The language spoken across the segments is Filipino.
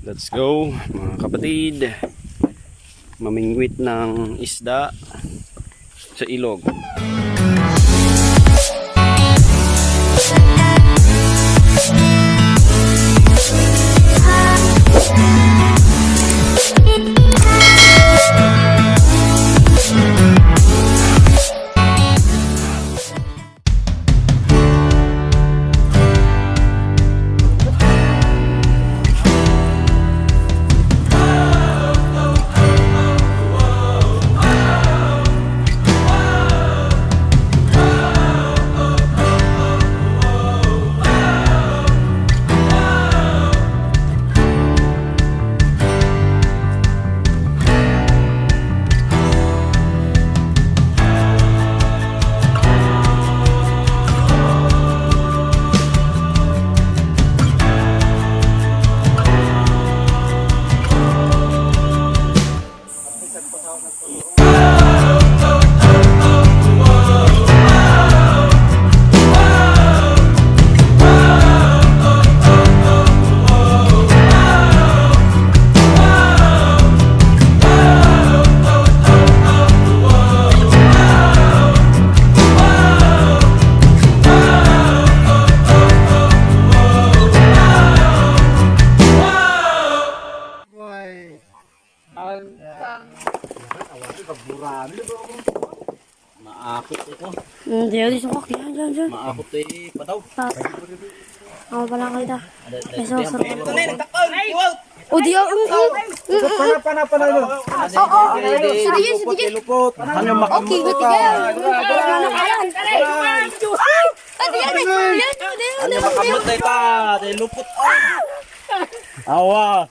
Let's go mga kapatid, mamingwit ng isda sa ilog. Maakot ito. Hindi ako disukok. Diyan. Maakot eh. Pataw. Ako pala kita. May sosor. Oh, di ako. Pana. Oo. Sige. Lupot. Ano makamot Okay, ito? sige. Ano kayan? Ano makamot ito? Dahil lupot. Awa.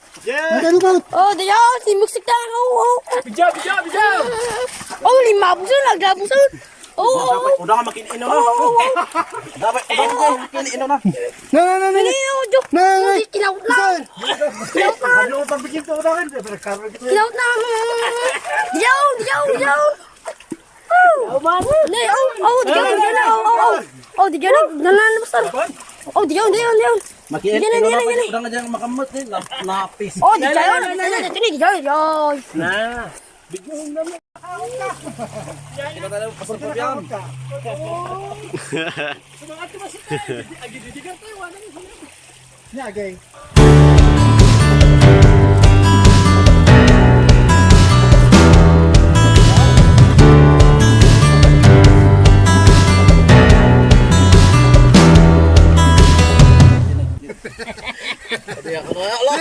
Oh, di ako. Simuksik na ako. Bija. Oh, lima buso. Naglabuso. Oh. Udah ka makininom na. Dapat makininom na. Kinaut na. Ano pang bikin to udah kan? Kinaut na. Diyaw. Diyaw. Nananabasar. Oh, diyaw. Makininom na. Udah nga dyan makamot eh. Napis. Oh, diyaw. Nah. Bigyan naman. Kita tayo pasal pa yan. Semangat ko masih agi didigan tayo wala ni. Nya gay. Ada yang kena Allah.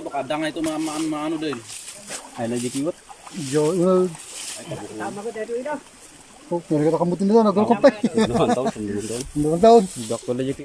Baka dangay ito mga ano din. Ay lagi kiwat. Jo, tama ko dito ito. Oh, meron kita kamutin dito, naglalakot tayo. 2 tahun. 2 tahun. Doktor lagi.